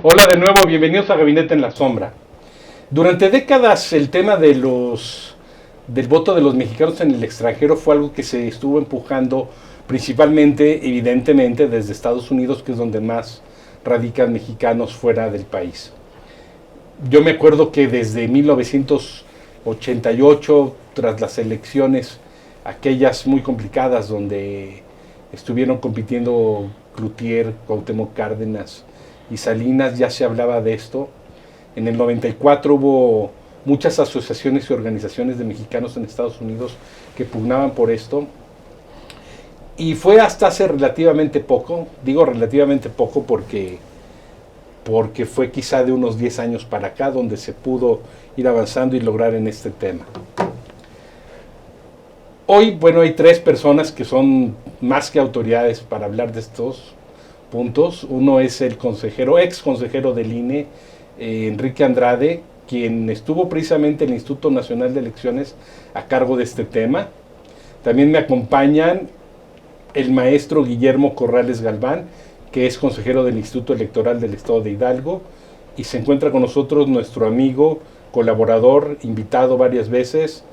Hola de nuevo, bienvenidos a Gabinete en la Sombra. Durante décadas el tema del voto de los mexicanos en el extranjero fue algo que se estuvo empujando principalmente, evidentemente, desde Estados Unidos, que es donde más radican mexicanos fuera del país. Yo me acuerdo que desde 1988, tras las elecciones, aquellas muy complicadas donde estuvieron compitiendo Cloutier, Cuauhtémoc Cárdenas y Salinas, ya se hablaba de esto. En el 94 hubo muchas asociaciones y organizaciones de mexicanos en Estados Unidos que pugnaban por esto. Y fue hasta hace relativamente poco, digo relativamente poco porque fue quizá de unos 10 años para acá donde se pudo ir avanzando y lograr en este tema. Hoy, bueno, hay tres personas que son más que autoridades para hablar de estos puntos. Uno es el ex consejero del INE, Enrique Andrade, quien estuvo precisamente en el Instituto Nacional de Elecciones a cargo de este tema. También me acompañan el maestro Guillermo Corrales Galván, que es consejero del Instituto Electoral del Estado de Hidalgo, y se encuentra con nosotros nuestro amigo, colaborador, invitado varias veces,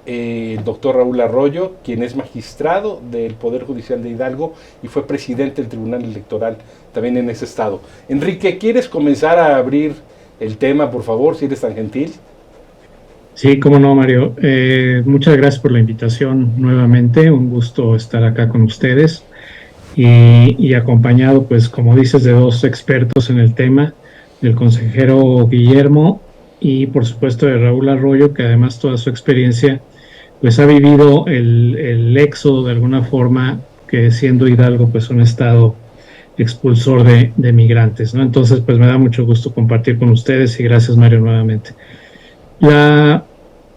el doctor Raúl Arroyo, quien es magistrado del Poder Judicial de Hidalgo y fue presidente del Tribunal Electoral también en ese estado. Enrique, ¿quieres comenzar a abrir el tema, por favor, si eres tan gentil? Sí, cómo no, Mario. Muchas gracias por la invitación nuevamente. Un gusto estar acá con ustedes y acompañado, pues, como dices, de dos expertos en el tema, del consejero Guillermo y, por supuesto, de Raúl Arroyo, que además toda su experiencia pues ha vivido el éxodo de alguna forma, que siendo Hidalgo pues un estado expulsor de migrantes, ¿no? Entonces pues me da mucho gusto compartir con ustedes y gracias, Mario, nuevamente. Yo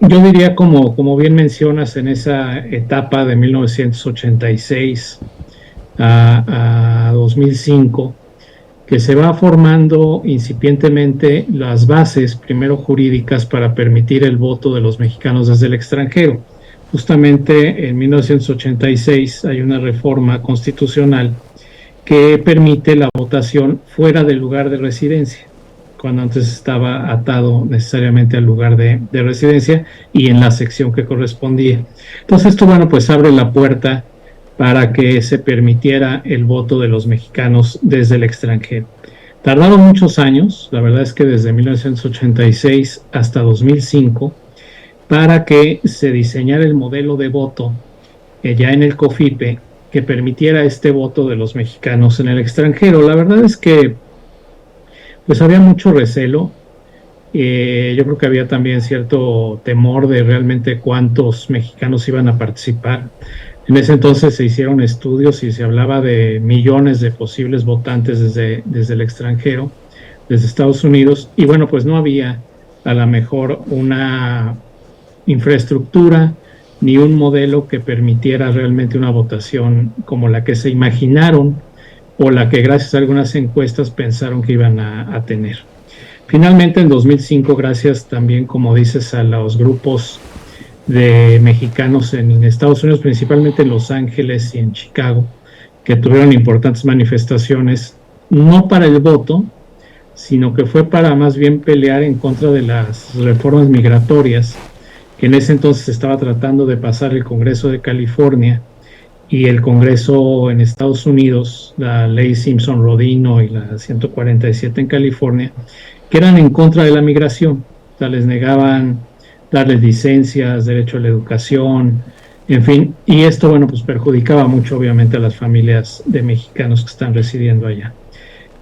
diría, como bien mencionas, en esa etapa de 1986 a 2005, que se va formando incipientemente las bases, primero jurídicas, para permitir el voto de los mexicanos desde el extranjero. Justamente en 1986 hay una reforma constitucional que permite la votación fuera del lugar de residencia, cuando antes estaba atado necesariamente al lugar de residencia y en la sección que correspondía. Entonces esto, bueno, pues abre la puerta para que se permitiera el voto de los mexicanos desde el extranjero. Tardaron muchos años, la verdad es que desde 1986 hasta 2005, para que se diseñara el modelo de voto ya en el COFIPE que permitiera este voto de los mexicanos en el extranjero. La verdad es que pues había mucho recelo. Yo creo que había también cierto temor de realmente cuántos mexicanos iban a participar. En ese entonces se hicieron estudios y se hablaba de millones de posibles votantes desde el extranjero, desde Estados Unidos, y bueno, pues no había a lo mejor una infraestructura ni un modelo que permitiera realmente una votación como la que se imaginaron o la que gracias a algunas encuestas pensaron que iban a tener. Finalmente, en 2005, gracias también, como dices, a los grupos de mexicanos en Estados Unidos, principalmente en Los Ángeles y en Chicago, que tuvieron importantes manifestaciones, no para el voto, sino que fue para más bien pelear en contra de las reformas migratorias que en ese entonces estaba tratando de pasar el Congreso de California y el Congreso en Estados Unidos, la ley Simpson-Rodino y la 147 en California, que eran en contra de la migración. O sea, les negaban darles licencias, derecho a la educación, en fin, y esto, bueno, pues perjudicaba mucho obviamente a las familias de mexicanos que están residiendo allá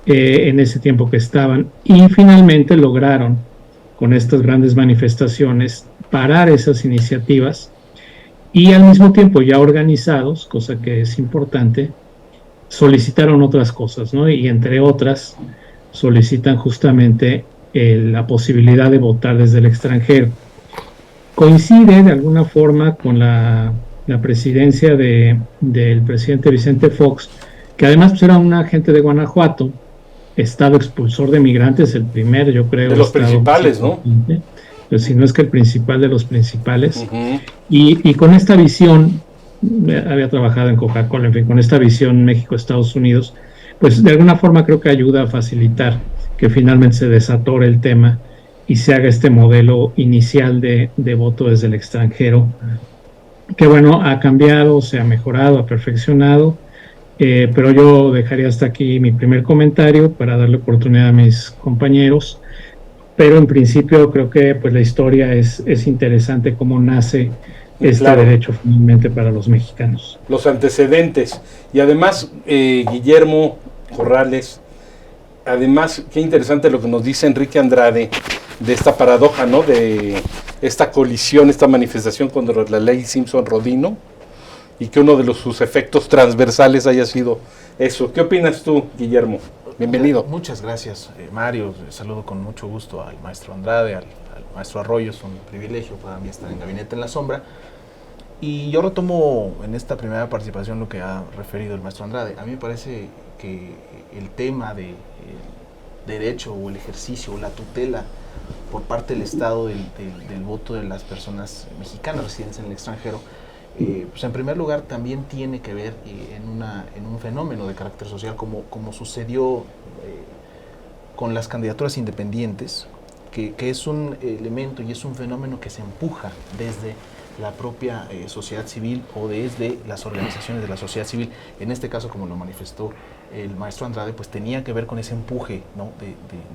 en ese tiempo que estaban, y finalmente lograron con estas grandes manifestaciones parar esas iniciativas y al mismo tiempo ya organizados, cosa que es importante, solicitaron otras cosas, ¿no? Y entre otras solicitan justamente la posibilidad de votar desde el extranjero. Coincide de alguna forma con la presidencia del presidente Vicente Fox, que además pues, era un agente de Guanajuato, estado expulsor de migrantes, el primer, yo creo. De los principales, ¿no? Pues, si no es que el principal de los principales. Uh-huh. Y con esta visión, había trabajado en Coca-Cola, en fin, con esta visión México-Estados Unidos, pues de alguna forma creo que ayuda a facilitar que finalmente se desatore el tema y se haga este modelo inicial de voto desde el extranjero, que bueno, ha cambiado, se ha mejorado, ha perfeccionado, pero yo dejaría hasta aquí mi primer comentario para darle oportunidad a mis compañeros. Pero en principio creo que pues la historia es interesante, cómo nace este Claro. derecho finalmente para los mexicanos. Los antecedentes. Y además, Guillermo Corrales, además, qué interesante lo que nos dice Enrique Andrade de esta paradoja, ¿no? De esta colisión, esta manifestación contra la ley Simpson-Rodino, y que uno de sus efectos transversales haya sido eso. ¿Qué opinas tú, Guillermo? Bienvenido. Muchas gracias, Mario. Saludo con mucho gusto al maestro Andrade, al maestro Arroyo. Es un privilegio para mí estar en Gabinete en la Sombra. Y yo retomo en esta primera participación lo que ha referido el maestro Andrade. A mí me parece que el tema de derecho o el ejercicio o la tutela por parte del Estado del voto de las personas mexicanas residentes en el extranjero, pues en primer lugar también tiene que ver en un fenómeno de carácter social como sucedió con las candidaturas independientes, que es un elemento y es un fenómeno que se empuja desde la propia sociedad civil o desde las organizaciones de la sociedad civil. En este caso, como lo manifestó el maestro Andrade, pues tenía que ver con ese empuje, ¿no?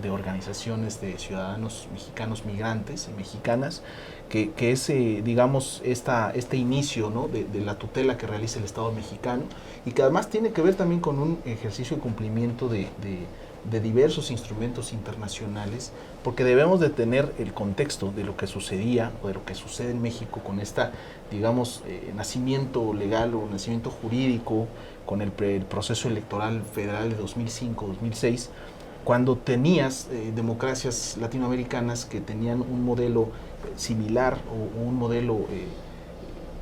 de organizaciones de ciudadanos mexicanos migrantes y mexicanas, que es, digamos, este inicio, ¿no? de la tutela que realiza el Estado mexicano, y que además tiene que ver también con un ejercicio y cumplimiento de diversos instrumentos internacionales, porque debemos de tener el contexto de lo que sucedía o de lo que sucede en México con esta, digamos, nacimiento legal o nacimiento jurídico, con el proceso electoral federal de 2005-2006, cuando tenías democracias latinoamericanas que tenían un modelo similar o un modelo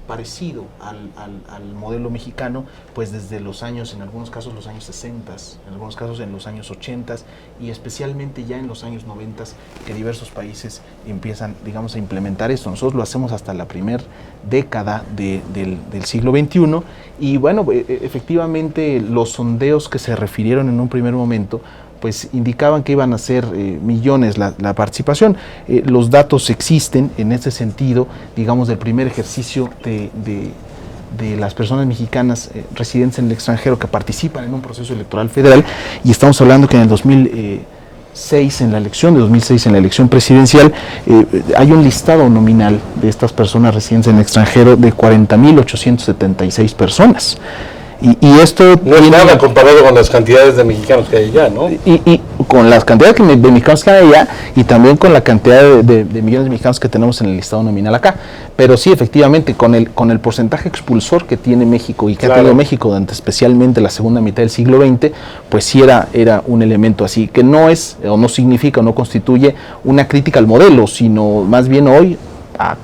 parecido al modelo mexicano, pues desde los años, en algunos casos los años 60, en algunos casos en los años 80 y especialmente ya en los años 90, que diversos países empiezan, digamos, a implementar esto. Nosotros lo hacemos hasta la primera década del siglo XXI, y bueno, efectivamente los sondeos que se refirieron en un primer momento pues indicaban que iban a ser millones la participación. Los datos existen en ese sentido, digamos, del primer ejercicio de las personas mexicanas residentes en el extranjero que participan en un proceso electoral federal, y estamos hablando que en el 2006, en la elección presidencial, hay un listado nominal de estas personas residentes en el extranjero de 40,876 personas. Y esto no es nada comparado con las cantidades de mexicanos que hay allá, ¿no? Y con las cantidades de mexicanos que hay allá, y también con la cantidad de millones de mexicanos que tenemos en el listado nominal acá. Pero sí, efectivamente, con el porcentaje expulsor que tiene México y que ha tenido México durante especialmente la segunda mitad del siglo XX, pues sí era un elemento así, que no es, o no significa, o no constituye una crítica al modelo, sino más bien hoy, a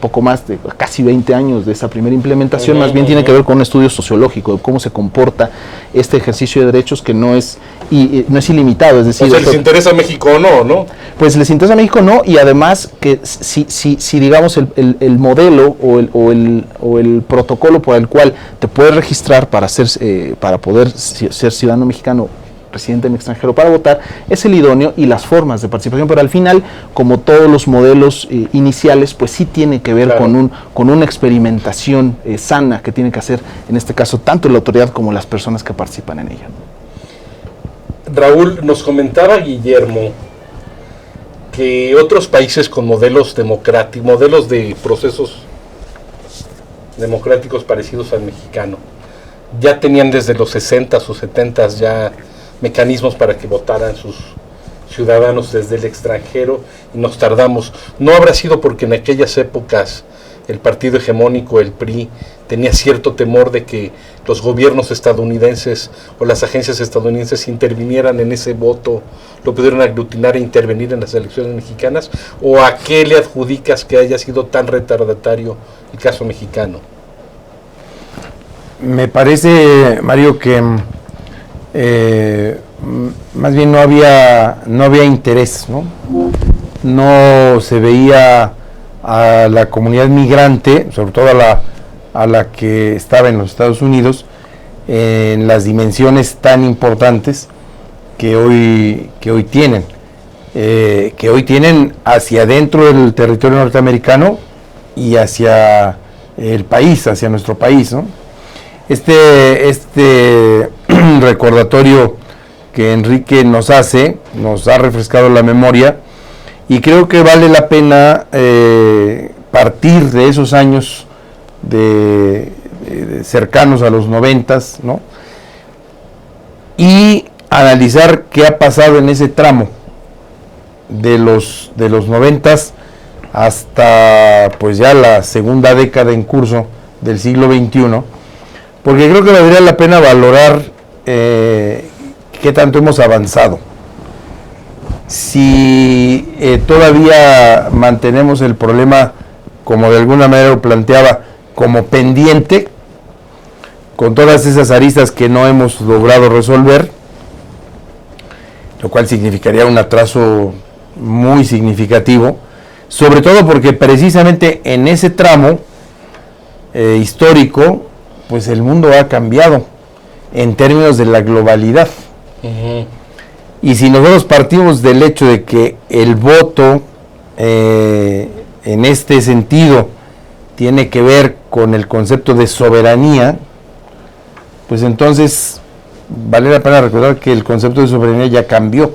poco más de casi 20 años de esa primera implementación, más bien tiene que ver con un estudio sociológico de cómo se comporta este ejercicio de derechos, que no es ilimitado, es decir, o sea, ¿les interesa México o no, no? Pues les interesa México, no, y además que si digamos el modelo o el protocolo por el cual te puedes registrar para poder ser ciudadano mexicano residente en el extranjero para votar, es el idóneo, y las formas de participación, pero al final, como todos los modelos iniciales, pues sí tiene que ver con una experimentación sana que tiene que hacer, en este caso, tanto la autoridad como las personas que participan en ella. Raúl, nos comentaba Guillermo que otros países con modelos democráticos, modelos de procesos democráticos parecidos al mexicano, ya tenían desde los 60 o 70 ya mecanismos para que votaran sus ciudadanos desde el extranjero, y nos tardamos. ¿No habrá sido porque en aquellas épocas el partido hegemónico, el PRI, tenía cierto temor de que los gobiernos estadounidenses o las agencias estadounidenses intervinieran en ese voto, lo pudieran aglutinar e intervenir en las elecciones mexicanas? ¿O a qué le adjudicas que haya sido tan retardatario el caso mexicano? Me parece, Mario, que más bien no había interés, no se veía a la comunidad migrante, sobre todo a la que estaba en los Estados Unidos, en las dimensiones tan importantes que hoy tienen. Que hoy tienen hacia adentro del territorio norteamericano y hacia el país, hacia nuestro país, ¿no? Este recordatorio que Enrique nos ha refrescado la memoria, y creo que vale la pena partir de esos años de cercanos a los 90s, ¿no? Y analizar qué ha pasado en ese tramo de los 90s hasta pues ya la segunda década en curso del siglo XXI, porque creo que valdría la pena valorar qué tanto hemos avanzado. Si todavía mantenemos el problema, como de alguna manera lo planteaba, como pendiente, con todas esas aristas que no hemos logrado resolver, lo cual significaría un atraso muy significativo, sobre todo porque precisamente en ese tramo histórico, pues el mundo ha cambiado en términos de la globalidad. Uh-huh. Y si nosotros partimos del hecho de que el voto en este sentido tiene que ver con el concepto de soberanía, pues entonces vale la pena recordar que el concepto de soberanía ya cambió.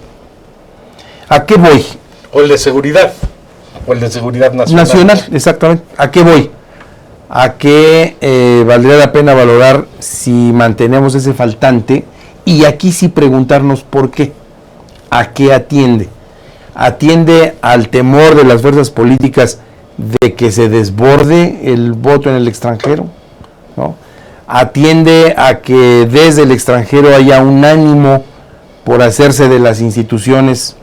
¿A qué voy? O el de seguridad, o el de seguridad nacional. Nacional, exactamente. ¿A qué voy? A que valdría la pena valorar si mantenemos ese faltante, y aquí sí preguntarnos por qué. ¿A qué atiende? ¿Atiende al temor de las fuerzas políticas de que se desborde el voto en el extranjero? ¿No? ¿Atiende a que desde el extranjero haya un ánimo por hacerse de las instituciones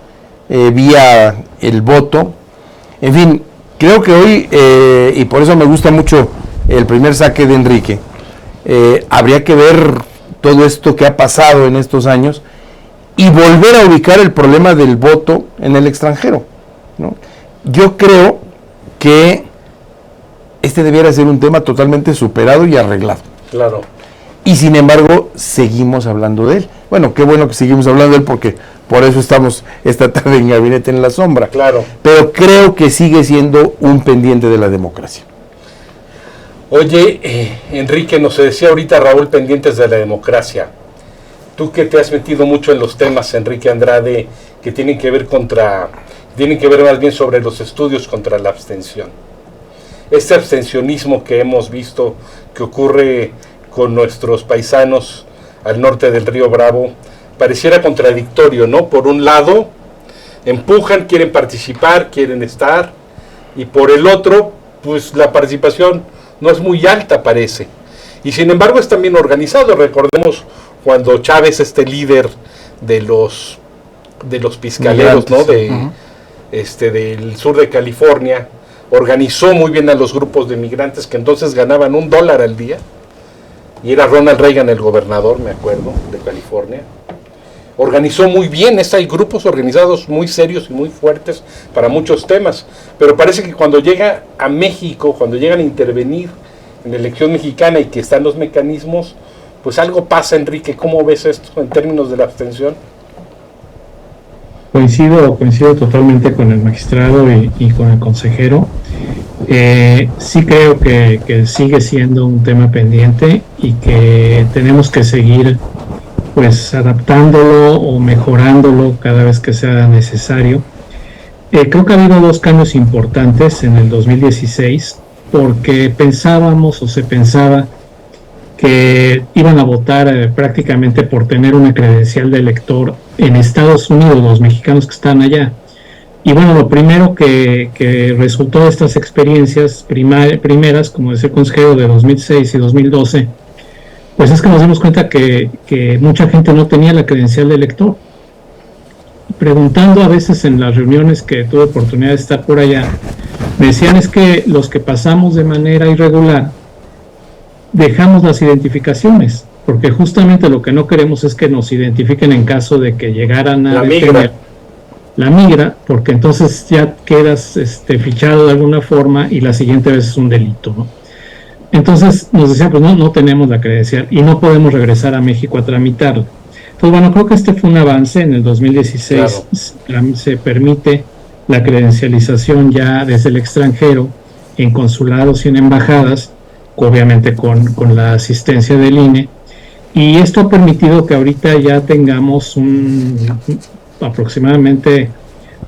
vía el voto? En fin, creo que hoy, y por eso me gusta mucho el primer saque de Enrique, habría que ver todo esto que ha pasado en estos años y volver a ubicar el problema del voto en el extranjero, ¿no? Yo creo que este debiera ser un tema totalmente superado y arreglado. Claro. Y sin embargo, seguimos hablando de él. Bueno, qué bueno que seguimos hablando de él, porque por eso estamos esta tarde en Gabinete en la Sombra. Claro. Pero creo que sigue siendo un pendiente de la democracia. Oye, Enrique, nos decía ahorita Raúl, pendientes de la democracia. Tú que te has metido mucho en los temas, Enrique Andrade, que tienen que ver más bien sobre los estudios contra la abstención. Este abstencionismo que hemos visto que ocurre con nuestros paisanos al norte del río Bravo, pareciera contradictorio, ¿no? Por un lado, empujan, quieren participar, quieren estar, y por el otro, pues la participación no es muy alta, parece. Y sin embargo es también organizado. Recordemos cuando Chávez, líder de los pizcaleros, ¿no? Del sur de California, organizó muy bien a los grupos de migrantes que entonces ganaban $1 al día, y era Ronald Reagan el gobernador, me acuerdo, de California. Organizó muy bien, hay grupos organizados muy serios y muy fuertes para muchos temas, pero parece que cuando llega a México, cuando llegan a intervenir en la elección mexicana y que están los mecanismos, pues algo pasa. Enrique, ¿cómo ves esto en términos de la abstención? Coincido totalmente con el magistrado y con el consejero. Sí creo que sigue siendo un tema pendiente y que tenemos que seguir pues adaptándolo o mejorándolo cada vez que sea necesario. Creo que ha habido 2 cambios importantes en el 2016, porque se pensaba que iban a votar prácticamente por tener una credencial de elector en Estados Unidos, los mexicanos que están allá. Y bueno, lo primero que resultó de estas experiencias primeras, como decía el consejero, de 2006 y 2012, pues es que nos dimos cuenta que mucha gente no tenía la credencial de elector. Preguntando a veces en las reuniones que tuve oportunidad de estar por allá, me decían es que los que pasamos de manera irregular dejamos las identificaciones, porque justamente lo que no queremos es que nos identifiquen en caso de que llegaran a detener la migra, porque entonces ya quedas fichado de alguna forma y la siguiente vez es un delito, ¿no? Entonces nos decían, pues no tenemos la credencial y no podemos regresar a México a tramitarla. Entonces, bueno, creo que este fue un avance. En el 2016 se permite la credencialización ya desde el extranjero en consulados y en embajadas, obviamente con la asistencia del INE, y esto ha permitido que ahorita ya tengamos aproximadamente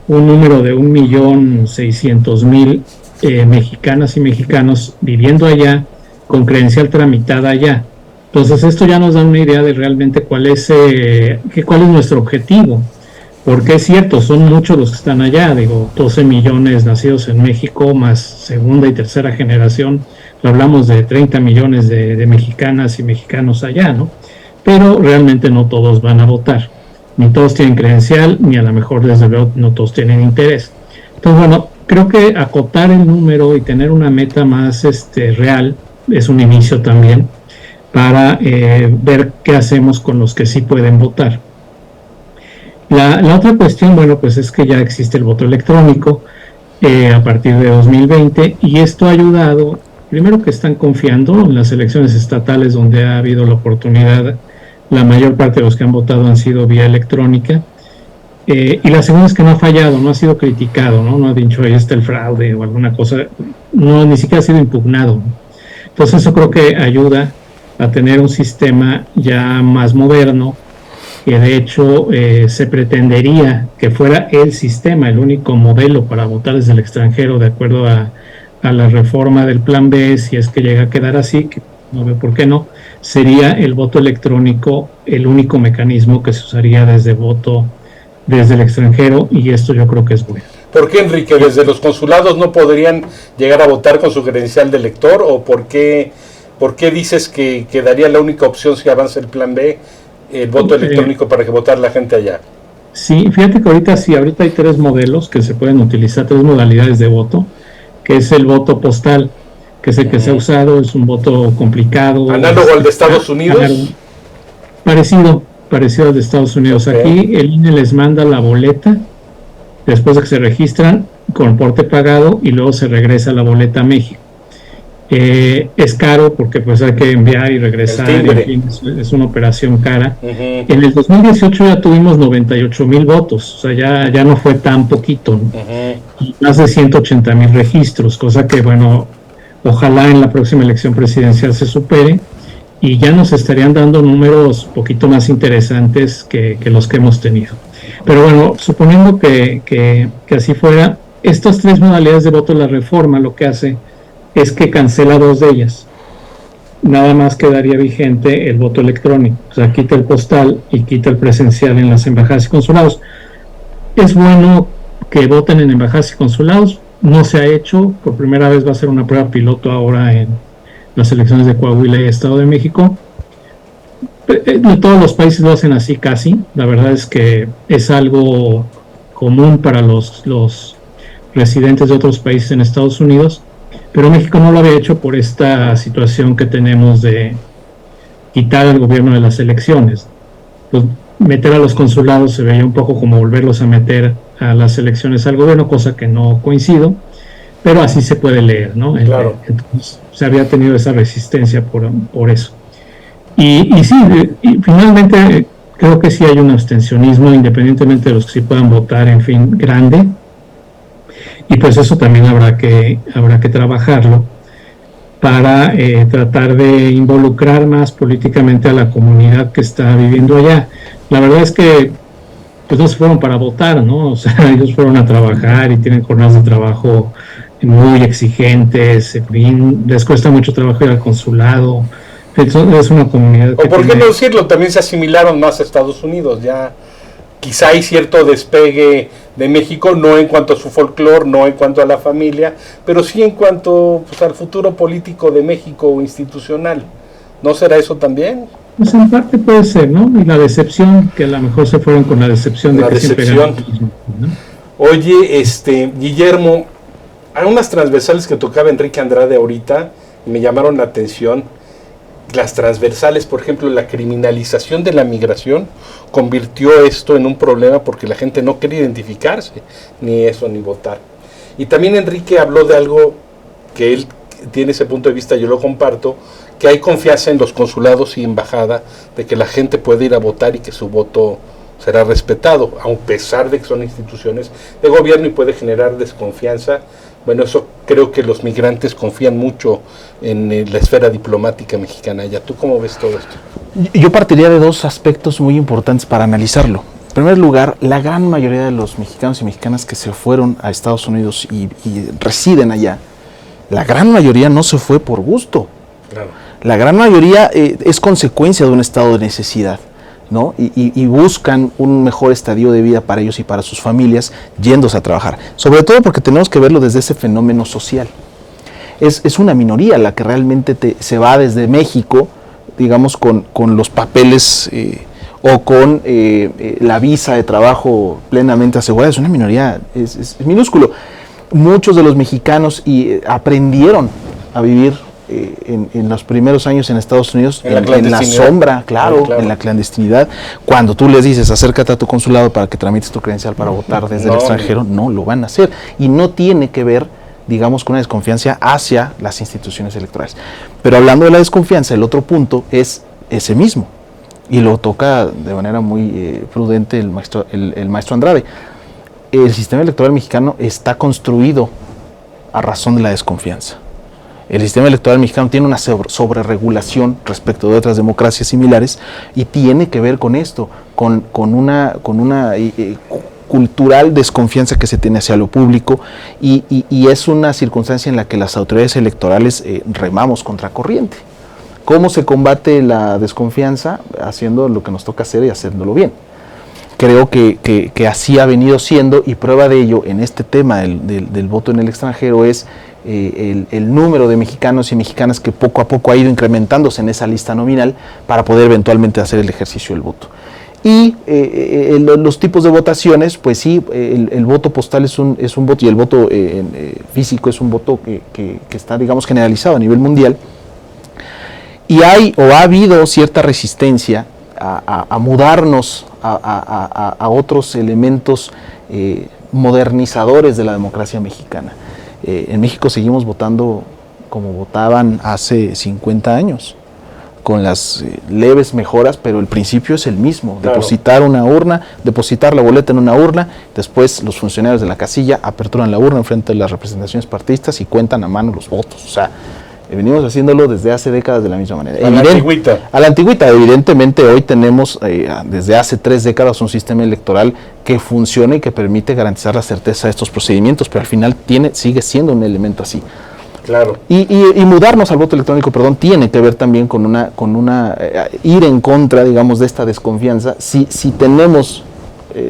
un número de 1.600.000 mexicanas y mexicanos viviendo allá con credencial tramitada allá. Entonces esto ya nos da una idea de realmente cuál es nuestro objetivo, porque es cierto, son muchos los que están allá, 12 millones nacidos en México, más segunda y tercera generación, hablamos de 30 millones de mexicanas y mexicanos allá, ¿no? Pero realmente no todos van a votar, ni todos tienen credencial, ni a lo mejor desde luego no todos tienen interés. Entonces, bueno, creo que acotar el número y tener una meta más real es un inicio también para ver qué hacemos con los que sí pueden votar. La otra cuestión, bueno, pues es que ya existe el voto electrónico a partir de 2020, y esto ha ayudado, primero, que están confiando en las elecciones estatales donde ha habido la oportunidad, la mayor parte de los que han votado han sido vía electrónica, y la segunda es que no ha fallado, no ha sido criticado, no ha dicho ahí está el fraude o alguna cosa, no, ni siquiera ha sido impugnado. Entonces eso creo que ayuda a tener un sistema ya más moderno, que de hecho se pretendería que fuera el sistema, el único modelo para votar desde el extranjero, de acuerdo a la reforma del Plan B, si es que llega a quedar así, que no veo por qué no, sería el voto electrónico el único mecanismo que se usaría desde el extranjero, y esto yo creo que es bueno. ¿Por qué, Enrique? ¿Desde los consulados no podrían llegar a votar con su credencial de elector? ¿O por qué dices que quedaría la única opción si avanza el Plan B, el voto electrónico para que votar la gente allá? Sí, fíjate que ahorita hay 3 modelos que se pueden utilizar, 3 modalidades de voto, que es el voto postal, que es el que se ha usado, es un voto complicado. ¿Análogo al de Estados Unidos? Parecido al de Estados Unidos. Okay. Aquí el INE les manda la boleta, después de que se registran con porte pagado, y luego se regresa la boleta a México. Es caro porque pues hay que enviar y regresar, en fin, es una operación cara. En el 2018 ya tuvimos 98,000 votos, o sea, ya no fue tan poquito, ¿no? Y más de 180,000 registros, cosa que, bueno, ojalá en la próxima elección presidencial se supere, y ya nos estarían dando números un poquito más interesantes que los que hemos tenido. Pero bueno, suponiendo que así fuera, estas 3 modalidades de voto, la reforma lo que hace es que cancela 2 de ellas. Nada más quedaría vigente el voto electrónico, o sea, quita el postal y quita el presencial en las embajadas y consulados. Es bueno que voten en embajadas y consulados, no se ha hecho, por primera vez va a ser una prueba piloto ahora en las elecciones de Coahuila y Estado de México. Todos los países lo hacen así casi, la verdad es que es algo común para los residentes de otros países en Estados Unidos, pero México no lo había hecho por esta situación que tenemos de quitar al gobierno de las elecciones. Pues meter a los consulados se veía un poco como volverlos a meter a las elecciones al gobierno, cosa que no coincido, pero así se puede leer, ¿no? Claro. Entonces se había tenido esa resistencia por eso. Y sí, y finalmente creo que sí hay un abstencionismo, independientemente de los que sí puedan votar, en fin, grande. Y pues eso también habrá que trabajarlo para tratar de involucrar más políticamente a la comunidad que está viviendo allá. La verdad es que pues no se fueron para votar, ¿no? O sea, ellos fueron a trabajar y tienen jornadas de trabajo muy exigentes, en fin, les cuesta mucho trabajo ir al consulado. Es una comunidad que... O por qué no decirlo, también se asimilaron más a Estados Unidos, ya quizá hay cierto despegue de México, no en cuanto a su folclore, no en cuanto a la familia, pero sí en cuanto pues, al futuro político de México o institucional. ¿No será eso también? Pues en parte puede ser, ¿no? Y la decepción, que a lo mejor se fueron con la decepción de que siempre ganan, ¿no? Oye, Guillermo, hay unas transversales que tocaba Enrique Andrade ahorita y me llamaron la atención. Las transversales, por ejemplo, la criminalización de la migración convirtió esto en un problema porque la gente no quiere identificarse, ni eso, ni votar. Y también Enrique habló de algo que él tiene ese punto de vista, yo lo comparto, que hay confianza en los consulados y embajada de que la gente puede ir a votar y que su voto será respetado, a pesar de que son instituciones de gobierno y puede generar desconfianza. Bueno, eso creo que los migrantes confían mucho en la esfera diplomática mexicana. ¿Ya tú cómo ves todo esto? Yo partiría de dos aspectos muy importantes para analizarlo. En primer lugar, la gran mayoría de los mexicanos y mexicanas que se fueron a Estados Unidos y residen allá, la gran mayoría no se fue por gusto. Claro. La gran mayoría es consecuencia de un estado de necesidad, ¿no? Y buscan un mejor estadio de vida para ellos y para sus familias yéndose a trabajar. Sobre todo porque tenemos que verlo desde ese fenómeno social. Es una minoría la que realmente se va desde México, digamos, con los papeles o con la visa de trabajo plenamente asegurada. Es una minoría, es minúsculo. Muchos de los mexicanos aprendieron a vivir en los primeros años en Estados Unidos en la sombra, claro, en la clandestinidad. Cuando tú les dices acércate a tu consulado para que tramites tu credencial para votar desde el extranjero, no lo van a hacer, y no tiene que ver, digamos, con una desconfianza hacia las instituciones electorales. Pero hablando de la desconfianza, el otro punto es ese mismo, y lo toca de manera muy prudente el maestro Andrade. El sistema electoral mexicano está construido a razón de la desconfianza. El sistema electoral mexicano tiene una sobreregulación respecto de otras democracias similares y tiene que ver con esto, con una cultural desconfianza que se tiene hacia lo público y es una circunstancia en la que las autoridades electorales remamos contracorriente. ¿Cómo se combate la desconfianza? Haciendo lo que nos toca hacer y haciéndolo bien. Creo que así ha venido siendo, y prueba de ello en este tema del voto en el extranjero es el número de mexicanos y mexicanas que poco a poco ha ido incrementándose en esa lista nominal para poder eventualmente hacer el ejercicio del voto. Y los tipos de votaciones, pues sí, el voto postal es un voto, y el voto físico es un voto que está, digamos, generalizado a nivel mundial. Y ha habido cierta resistencia a mudarnos a otros elementos modernizadores de la democracia mexicana. En México seguimos votando como votaban hace 50 años, con las leves mejoras, pero el principio es el mismo: claro. Depositar la boleta en una urna, después los funcionarios de la casilla aperturan la urna enfrente de las representaciones partidistas y cuentan a mano los votos. O sea, venimos haciéndolo desde hace décadas de la misma manera. A la antigüita. Evidentemente hoy tenemos desde hace 3 décadas un sistema electoral que funciona y que permite garantizar la certeza de estos procedimientos, pero al final sigue siendo un elemento así. Claro. Y mudarnos al voto electrónico, tiene que ver también con una ir en contra, digamos, de esta desconfianza. Si tenemos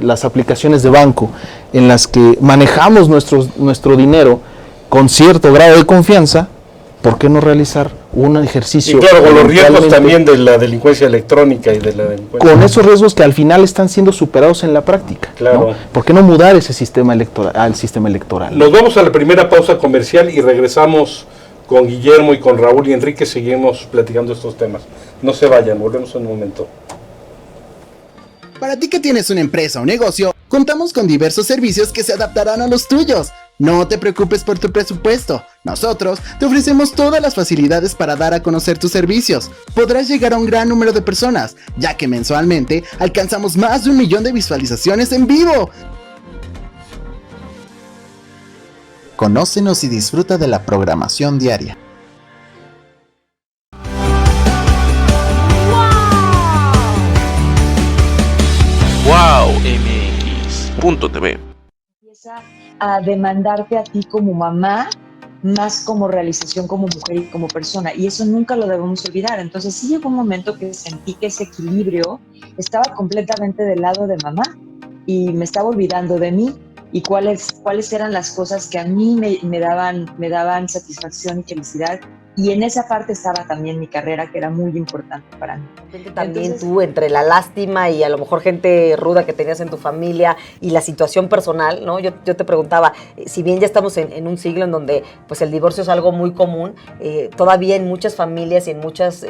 las aplicaciones de banco en las que manejamos nuestro dinero con cierto grado de confianza, ¿por qué no realizar un ejercicio? Y claro, con los riesgos también de la delincuencia electrónica y de la delincuencia. Con esos riesgos que al final están siendo superados en la práctica. Claro. ¿No? ¿Por qué no mudar ese sistema electoral al sistema electoral? Nos vamos a la primera pausa comercial y regresamos con Guillermo y con Raúl y Enrique. Seguimos platicando estos temas. No se vayan, volvemos en un momento. Para ti que tienes una empresa o negocio, contamos con diversos servicios que se adaptarán a los tuyos. No te preocupes por tu presupuesto. Nosotros te ofrecemos todas las facilidades para dar a conocer tus servicios. Podrás llegar a un gran número de personas, ya que mensualmente alcanzamos más de 1 millón de visualizaciones en vivo. Conócenos y disfruta de la programación diaria. WowMX.tv. Empieza a demandarte a ti como mamá, más como realización como mujer y como persona, y eso nunca lo debemos olvidar. Entonces sí llegó un momento que sentí que ese equilibrio estaba completamente del lado de mamá y me estaba olvidando de mí y cuáles eran las cosas que a mí me daban satisfacción y felicidad. Y en esa parte estaba también mi carrera, que era muy importante para mí. También entonces, tú, entre la lástima y a lo mejor gente ruda que tenías en tu familia y la situación personal, ¿no? Yo te preguntaba, si bien ya estamos en un siglo en donde pues el divorcio es algo muy común, todavía en muchas familias y en muchas,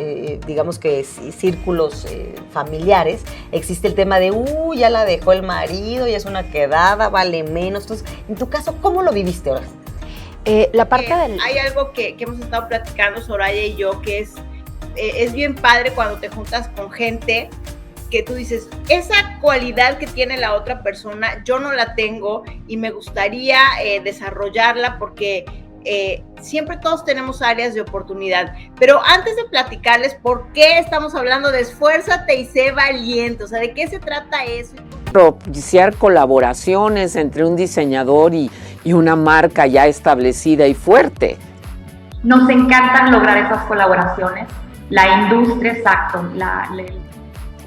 digamos que círculos familiares, existe el tema de, ya la dejó el marido, ya es una quedada, vale menos. Entonces, en tu caso, ¿cómo lo viviste ahora? La parte hay algo que hemos estado platicando, Soraya y yo, que es es bien padre cuando te juntas con gente que tú dices, esa cualidad que tiene la otra persona, yo no la tengo y me gustaría desarrollarla porque siempre todos tenemos áreas de oportunidad. Pero antes de platicarles por qué estamos hablando de esfuérzate y sé valiente, o sea, ¿de qué se trata eso? Propiciar colaboraciones entre un diseñador y una marca ya establecida y fuerte. Nos encantan lograr esas colaboraciones, la industria, exacto,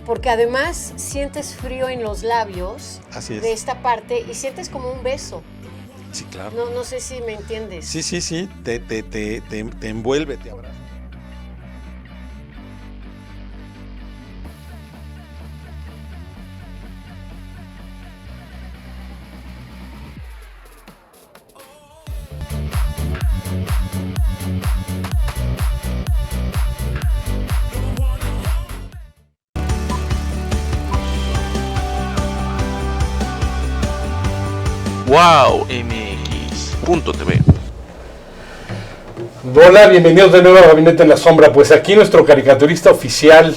porque además sientes frío en los labios de esta parte y sientes como un beso. Sí, claro. No sé si me entiendes. Sí, te envuelve, te abraza. WowMX.tv. Hola, bienvenidos de nuevo a Gabinete en la Sombra. Pues aquí nuestro caricaturista oficial,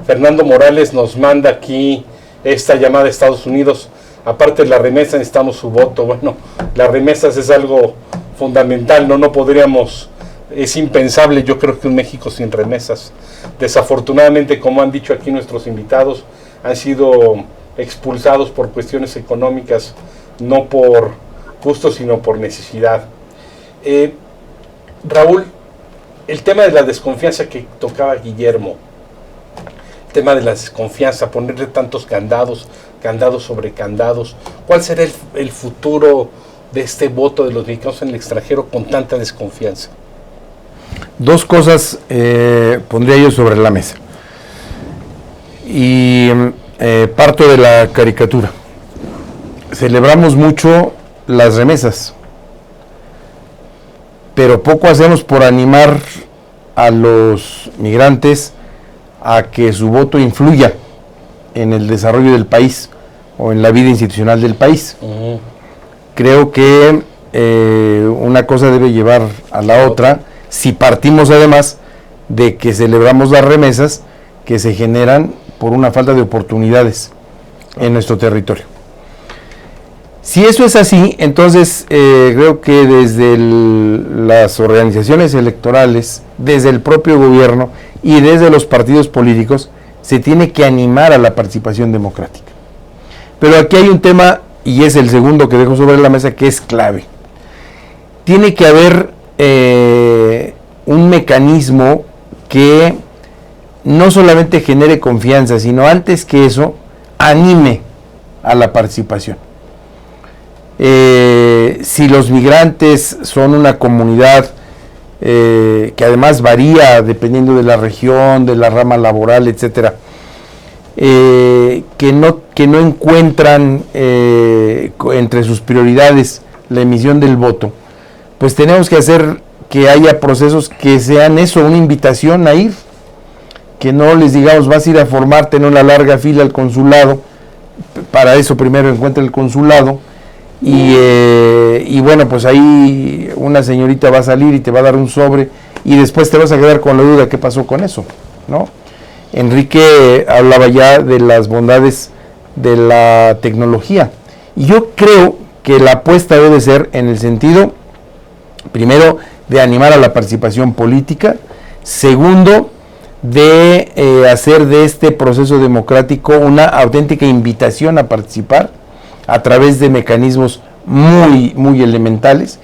Fernando Morales, nos manda aquí esta llamada de Estados Unidos. Aparte de la remesa, necesitamos su voto. Bueno, las remesas es algo fundamental, no podríamos, es impensable, yo creo que un México sin remesas. Desafortunadamente, como han dicho aquí nuestros invitados, han sido expulsados por cuestiones económicas, no por gusto, sino por necesidad. Raúl, el tema de la desconfianza que tocaba Guillermo, el tema de la desconfianza, ponerle tantos candados sobre candados, ¿cuál será el futuro de este voto de los mexicanos en el extranjero con tanta desconfianza? Dos cosas pondría yo sobre la mesa. Y parto de la caricatura. Celebramos mucho las remesas, pero poco hacemos por animar a los migrantes a que su voto influya en el desarrollo del país o en la vida institucional del país. Creo que una cosa debe llevar a la otra, si partimos además de que celebramos las remesas que se generan por una falta de oportunidades en nuestro territorio. Si eso es así, entonces creo que desde las organizaciones electorales, desde el propio gobierno y desde los partidos políticos, se tiene que animar a la participación democrática. Pero aquí hay un tema, y es el segundo que dejo sobre la mesa, que es clave. Tiene que haber un mecanismo que no solamente genere confianza, sino antes que eso, anime a la participación. Si los migrantes son una comunidad que además varía dependiendo de la región, de la rama laboral, etcétera, que no encuentran entre sus prioridades la emisión del voto, pues tenemos que hacer que haya procesos que sean eso, una invitación a ir, que no les digamos vas a ir a formarte en una larga fila al consulado, para eso primero encuentra el consulado, y bueno, pues ahí una señorita va a salir y te va a dar un sobre y después te vas a quedar con la duda qué pasó con eso, ¿no? Enrique hablaba ya de las bondades de la tecnología y yo creo que la apuesta debe ser en el sentido, primero, de animar a la participación política, segundo, de hacer de este proceso democrático una auténtica invitación a participar a través de mecanismos muy elementales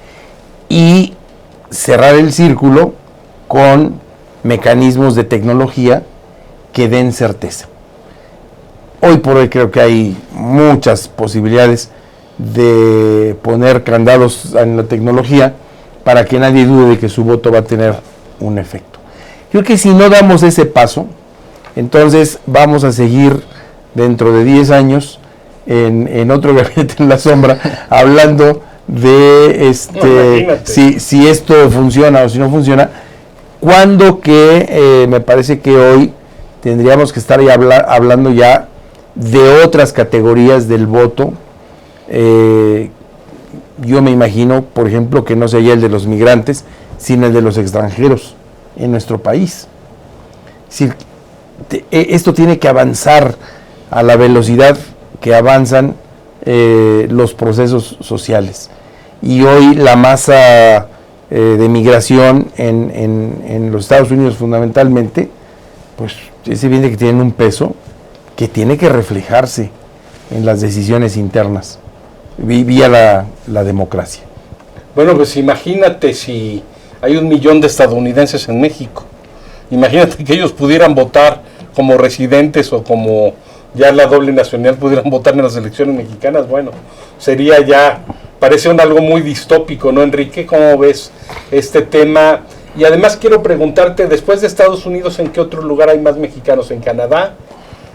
y cerrar el círculo con mecanismos de tecnología que den certeza. Hoy por hoy creo que hay muchas posibilidades de poner candados en la tecnología para que nadie dude de que su voto va a tener un efecto. Yo creo que si no damos ese paso, entonces vamos a seguir dentro de 10 años en otro Gabinete en la Sombra hablando de si esto funciona o si no funciona, cuando que me parece que hoy tendríamos que estar hablando ya de otras categorías del voto. Yo me imagino, por ejemplo, que no sea ya el de los migrantes, sino el de los extranjeros en nuestro país. Es decir, esto tiene que avanzar a la velocidad que avanzan los procesos sociales. Y hoy la masa de migración en los Estados Unidos fundamentalmente, pues es evidente que tienen un peso que tiene que reflejarse en las decisiones internas vía la democracia. Bueno, pues imagínate si hay 1 millón de estadounidenses en México. Imagínate que ellos pudieran votar como residentes o como ya la doble nacionalidad pudieran votar en las elecciones mexicanas. Bueno, sería ya, parece algo muy distópico, ¿no, Enrique? ¿Cómo ves este tema? Y además quiero preguntarte, después de Estados Unidos, ¿en qué otro lugar hay más mexicanos? ¿En Canadá?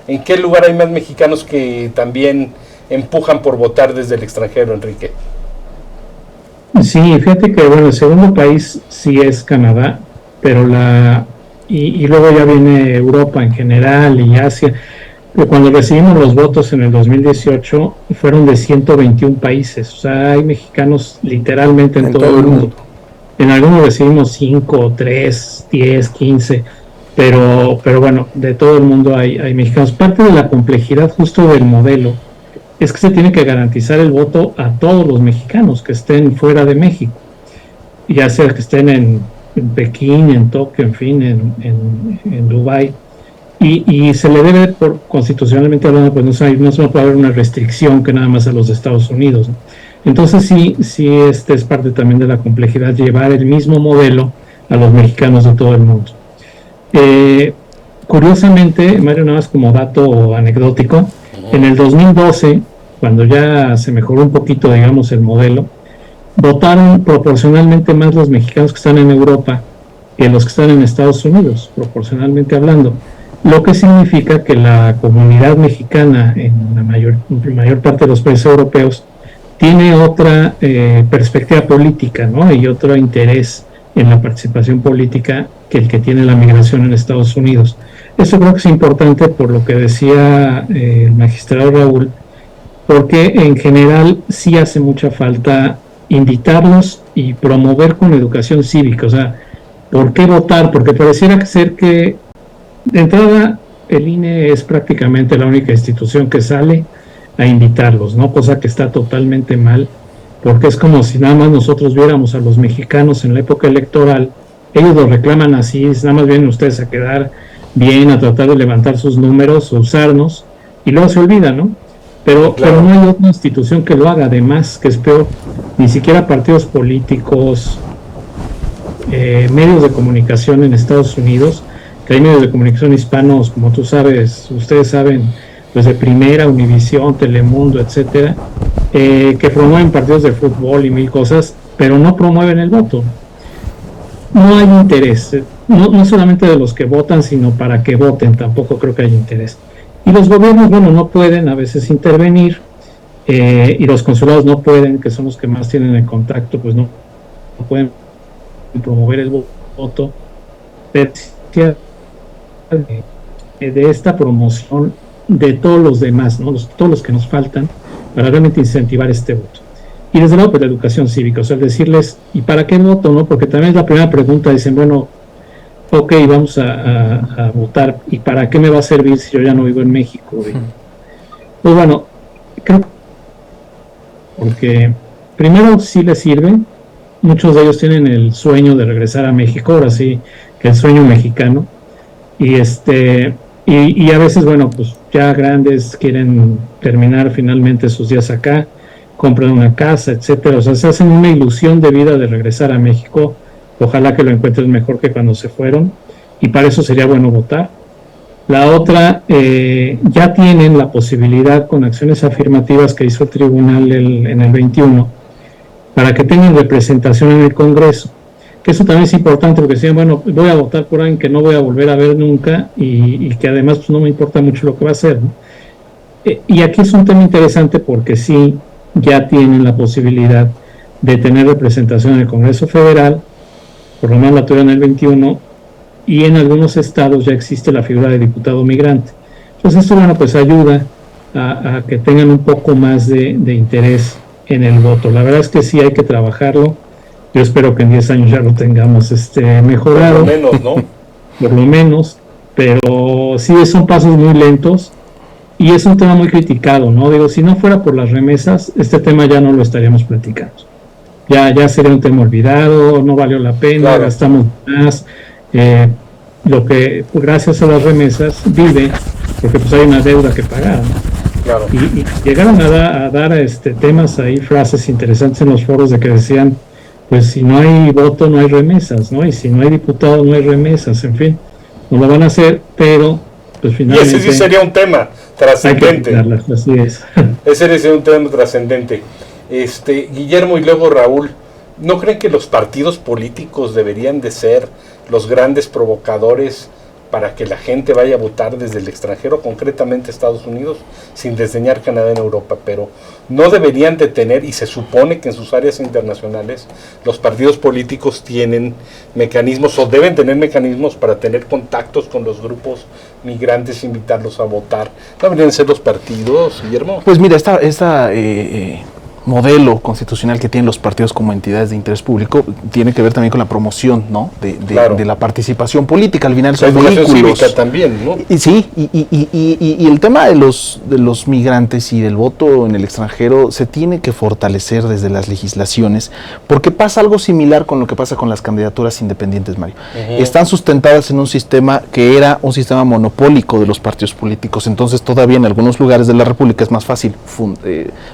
¿En qué lugar hay más mexicanos que también empujan por votar desde el extranjero, Enrique? Sí, fíjate que bueno, el segundo país sí es Canadá, pero y luego ya viene Europa en general y Asia. Pero cuando recibimos los votos en el 2018 fueron de 121 países, o sea, hay mexicanos literalmente en todo el mundo. En algunos recibimos 5, 3, 10, 15, pero bueno, de todo el mundo hay mexicanos. Parte de la complejidad justo del modelo es que se tiene que garantizar el voto a todos los mexicanos que estén fuera de México, ya sea que estén en Pekín, en Tokio, en fin, en Dubái, y se le debe, constitucionalmente hablando, pues no se puede haber una restricción que nada más a los Estados Unidos, ¿no? Entonces sí, es parte también de la complejidad llevar el mismo modelo a los mexicanos de todo el mundo. Curiosamente, Mario, nada más como dato anecdótico, en el 2012, cuando ya se mejoró un poquito, digamos, el modelo, votaron proporcionalmente más los mexicanos que están en Europa que los que están en Estados Unidos, proporcionalmente hablando, lo que significa que la comunidad mexicana en la mayor parte de los países europeos tiene otra perspectiva política, ¿no? Y otro interés en la participación política que el que tiene la migración en Estados Unidos. Eso creo que es importante por lo que decía el magistrado Raúl, porque en general sí hace mucha falta invitarlos y promover con educación cívica. O sea, ¿por qué votar? Porque pareciera ser que de entrada el INE es prácticamente la única institución que sale a invitarlos, ¿no? Cosa que está totalmente mal, porque es como si nada más nosotros viéramos a los mexicanos en la época electoral, ellos lo reclaman así, nada más vienen ustedes a quedar bien, a tratar de levantar sus números, a usarnos, y luego se olvida, ¿no? Pero no hay otra institución que lo haga, además, que es peor, ni siquiera partidos políticos, medios de comunicación en Estados Unidos, que hay medios de comunicación hispanos, como tú sabes, ustedes saben, pues de Primera, Univisión, Telemundo, etcétera, que promueven partidos de fútbol y mil cosas, pero no promueven el voto. No hay interés, no solamente de los que votan, sino para que voten, tampoco creo que haya interés. Y los gobiernos, bueno, no pueden a veces intervenir, y los consulados no pueden, que son los que más tienen el contacto, pues no pueden promover el voto. Pero de esta promoción de todos los demás, ¿no? Todos los que nos faltan para realmente incentivar este voto. Y desde luego, pues la educación cívica, o sea, decirles, ¿y para qué voto, no? Porque también es la primera pregunta, dicen, bueno, ok, vamos a votar, ¿y para qué me va a servir si yo ya no vivo en México? Pues bueno, creo porque primero sí les sirve, muchos de ellos tienen el sueño de regresar a México, ahora sí, que el sueño mexicano, y y a veces, bueno, pues ya grandes quieren terminar finalmente sus días acá, compran una casa, etcétera, o sea, se hacen una ilusión de vida de regresar a México, ojalá que lo encuentren mejor que cuando se fueron, y para eso sería bueno votar. La otra, ya tienen la posibilidad con acciones afirmativas que hizo el tribunal en el 21, para que tengan representación en el Congreso, que eso también es importante, porque decían, bueno, voy a votar por alguien que no voy a volver a ver nunca, y que además pues, no me importa mucho lo que va a hacer, ¿no? Y aquí es un tema interesante porque sí, ya tienen la posibilidad de tener representación en el Congreso Federal, por lo menos la tuvieron en el 21, y en algunos estados ya existe la figura de diputado migrante. Entonces esto, bueno, pues ayuda a que tengan un poco más de interés en el voto. La verdad es que sí hay que trabajarlo. Yo espero que en 10 años ya lo tengamos mejorado. Por lo menos, ¿no? Por lo menos. pero sí son pasos muy lentos y es un tema muy criticado, ¿no? Digo, si no fuera por las remesas, este tema ya no lo estaríamos platicando. Ya sería un tema olvidado, no valió la pena, gastamos más. Lo que gracias a las remesas vive, porque pues hay una deuda que pagar, ¿no? Claro. Y llegaron a dar temas ahí, frases interesantes en los foros de que decían, pues si no hay voto no hay remesas, ¿no? Y si no hay diputado no hay remesas, en fin, no lo van a hacer, pero pues finalmente... Y ese sí sería un tema trascendente. Así es. Ese sería un tema trascendente. Guillermo y luego Raúl, ¿no creen que los partidos políticos deberían de ser los grandes provocadores para que la gente vaya a votar desde el extranjero, concretamente Estados Unidos, sin desdeñar Canadá en Europa, pero no deberían de tener, y se supone que en sus áreas internacionales los partidos políticos tienen mecanismos o deben tener mecanismos para tener contactos con los grupos migrantes, invitarlos a votar? ¿No deberían ser los partidos, Guillermo? Pues mira, esta modelo constitucional que tienen los partidos como entidades de interés público tiene que ver también con la promoción, ¿no? de la participación política. Al final son vehículos también, ¿no? Y sí, y el tema de los migrantes y del voto en el extranjero se tiene que fortalecer desde las legislaciones, porque pasa algo similar con lo que pasa con las candidaturas independientes, Mario. Están sustentadas en un sistema que era un sistema monopólico de los partidos políticos, entonces todavía en algunos lugares de la República es más fácil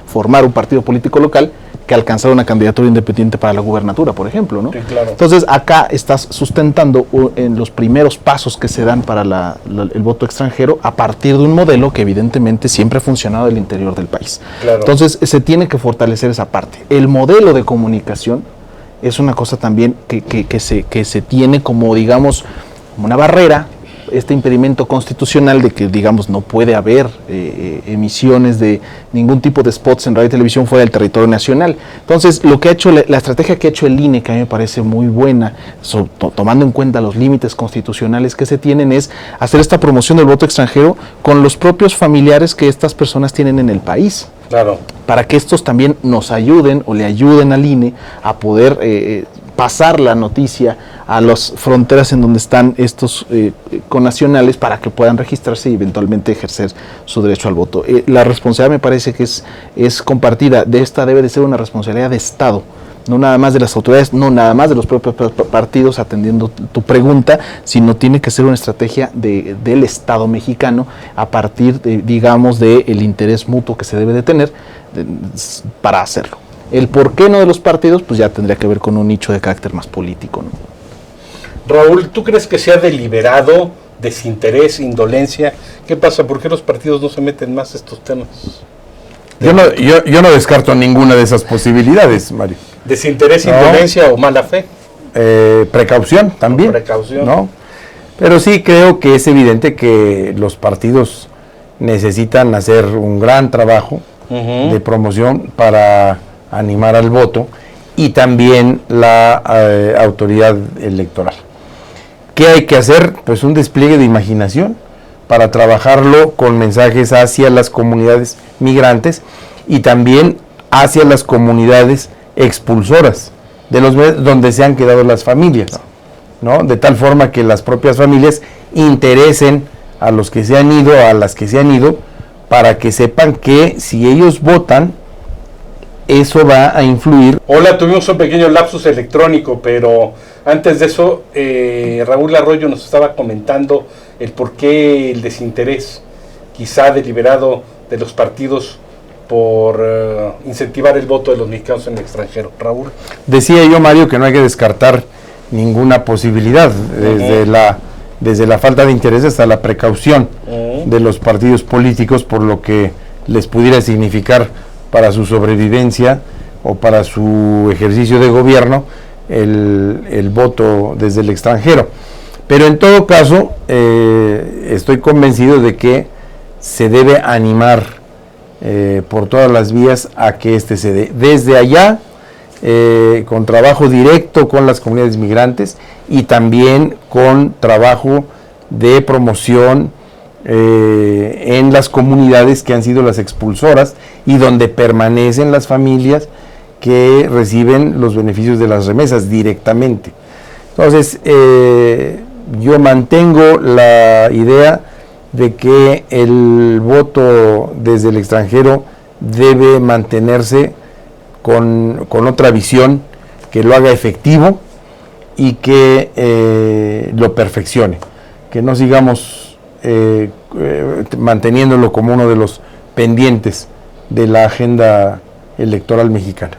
formar un partido político local que alcanzar una candidatura independiente para la gubernatura, por ejemplo, ¿no? Sí, claro. Entonces acá estás sustentando en los primeros pasos que se dan para el voto extranjero a partir de un modelo que evidentemente siempre ha funcionado en el interior del país. Claro. Entonces se tiene que fortalecer esa parte. El modelo de comunicación es una cosa también que se tiene como, digamos, como una barrera, este impedimento constitucional de que, digamos, no puede haber emisiones de ningún tipo de spots en radio y televisión fuera del territorio nacional. Entonces, lo que ha hecho, la estrategia que ha hecho el INE, que a mí me parece muy buena, tomando en cuenta los límites constitucionales que se tienen, es hacer esta promoción del voto extranjero con los propios familiares que estas personas tienen en el país. Claro. Para que estos también nos ayuden o le ayuden al INE a poder pasar la noticia a las fronteras en donde están estos connacionales para que puedan registrarse y eventualmente ejercer su derecho al voto. La responsabilidad me parece que es compartida. Esta debe de ser una responsabilidad de Estado, no nada más de las autoridades, no nada más de los propios partidos, atendiendo tu pregunta, sino tiene que ser una estrategia del Estado mexicano a partir, digamos, del interés mutuo que se debe de tener para hacerlo. El por qué no de los partidos, pues ya tendría que ver con un nicho de carácter más político, ¿no? Raúl, ¿tú crees que sea deliberado, desinterés, indolencia? ¿Qué pasa? ¿Por qué los partidos no se meten más estos temas? Yo no descarto ninguna de esas posibilidades, Mario. ¿Desinterés, indolencia o mala fe? Precaución también. Precaución. ¿No? Pero sí creo que es evidente que los partidos necesitan hacer un gran trabajo de promoción para animar al voto y también la autoridad electoral. ¿Qué hay que hacer? Pues un despliegue de imaginación para trabajarlo con mensajes hacia las comunidades migrantes y también hacia las comunidades expulsoras de los donde se han quedado las familias, ¿no? De tal forma que las propias familias interesen a los que se han ido, a las que se han ido, para que sepan que si ellos votan, eso va a influir. Hola, tuvimos un pequeño lapsus electrónico, pero antes de eso, Raúl Arroyo nos estaba comentando el por qué el desinterés, quizá deliberado, de los partidos por incentivar el voto de los mexicanos en el extranjero. Raúl. Decía yo, Mario, que no hay que descartar ninguna posibilidad, desde la falta de interés hasta la precaución de los partidos políticos por lo que les pudiera significar para su sobrevivencia o para su ejercicio de gobierno el voto desde el extranjero. Pero en todo caso, estoy convencido de que se debe animar por todas las vías a que se dé. Desde allá, con trabajo directo con las comunidades migrantes y también con trabajo de promoción en las comunidades que han sido las expulsoras y donde permanecen las familias que reciben los beneficios de las remesas directamente. Entonces, yo mantengo la idea de que el voto desde el extranjero debe mantenerse con otra visión, que lo haga efectivo y que lo perfeccione, que no sigamos manteniéndolo como uno de los pendientes de la agenda electoral mexicana.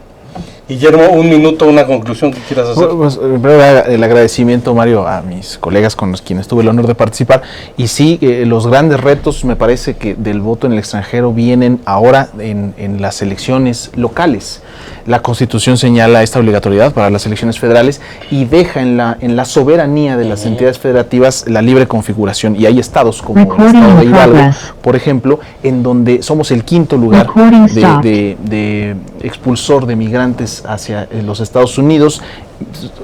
Guillermo, un minuto, una conclusión que quieras hacer. Pues, breve, el agradecimiento, Mario, a mis colegas con los quienes tuve el honor de participar. Y sí, los grandes retos, me parece que del voto en el extranjero vienen ahora en las elecciones locales. La Constitución señala esta obligatoriedad para las elecciones federales y deja en la soberanía de las entidades federativas la libre configuración. Y hay estados como el estado de Hidalgo, por ejemplo, en donde somos el quinto lugar de expulsor de migrantes hacia los Estados Unidos.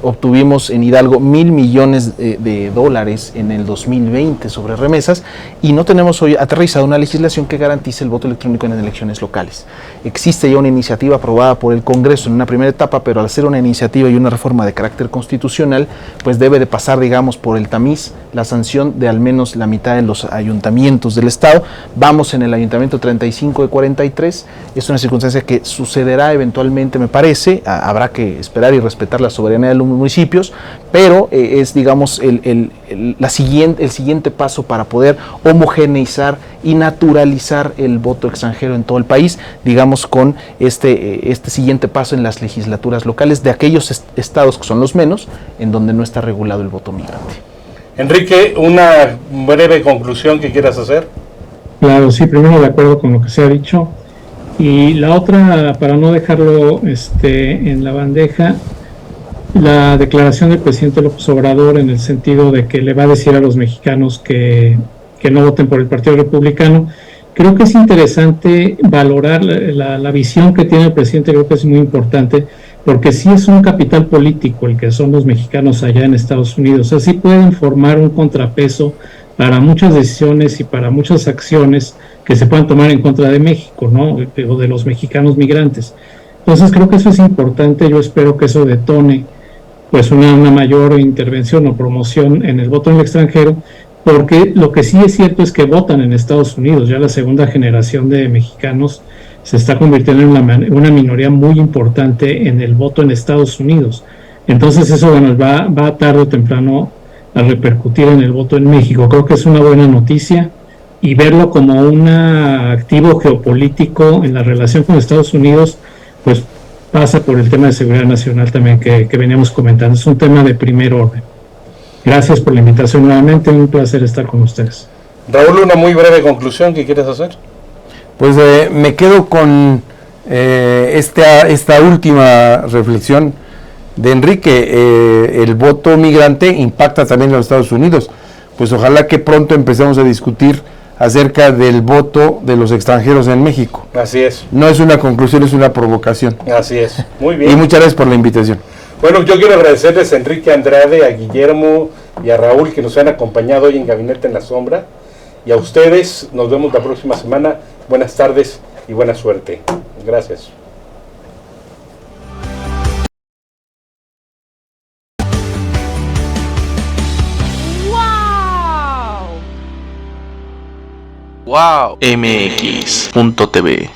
Obtuvimos en Hidalgo $1,000 millones de dólares en el 2020 sobre remesas, y no tenemos hoy aterrizada una legislación que garantice el voto electrónico en elecciones locales. Existe ya una iniciativa aprobada por el Congreso en una primera etapa, pero al ser una iniciativa y una reforma de carácter constitucional, pues debe de pasar, digamos, por el tamiz la sanción de al menos la mitad de los ayuntamientos del estado. Vamos en el ayuntamiento 35 de 43, es una circunstancia que sucederá eventualmente, me parece. Habrá que esperar y respetar la soberanía de los municipios, pero es, digamos, el siguiente paso para poder homogeneizar y naturalizar el voto extranjero en todo el país, digamos, con este siguiente paso en las legislaturas locales de aquellos estados que son los menos, en donde no está regulado el voto migrante. Enrique, una breve conclusión que quieras hacer. Claro, sí, primero de acuerdo con lo que se ha dicho, y la otra, para no dejarlo en la bandeja, la declaración del presidente López Obrador en el sentido de que le va a decir a los mexicanos que no voten por el Partido Republicano. Creo que es interesante valorar la visión que tiene el presidente, creo que es muy importante, porque sí es un capital político el que son los mexicanos allá en Estados Unidos. Así pueden formar un contrapeso para muchas decisiones y para muchas acciones que se puedan tomar en contra de México, ¿no? O de los mexicanos migrantes. Entonces creo que eso es importante. Yo espero que eso detone pues una mayor intervención o promoción en el voto en el extranjero, porque lo que sí es cierto es que votan en Estados Unidos. Ya la segunda generación de mexicanos se está convirtiendo en una minoría muy importante en el voto en Estados Unidos. Entonces eso, bueno, va tarde o temprano a repercutir en el voto en México. Creo que es una buena noticia, y verlo como un activo geopolítico en la relación con Estados Unidos, pues pasa por el tema de seguridad nacional también que veníamos comentando. Es un tema de primer orden. Gracias por la invitación nuevamente, un placer estar con ustedes. Raúl, una muy breve conclusión que quieres hacer. Pues me quedo con esta última reflexión de Enrique. El voto migrante impacta también en los Estados Unidos. Pues ojalá que pronto empecemos a discutir acerca del voto de los extranjeros en México. Así es. No es una conclusión, es una provocación. Así es. Muy bien. Y muchas gracias por la invitación. Bueno, yo quiero agradecerles a Enrique Andrade, a Guillermo y a Raúl que nos han acompañado hoy en Gabinete en la Sombra. Y a ustedes, nos vemos la próxima semana. Buenas tardes y buena suerte. Gracias. Wow. MX.tv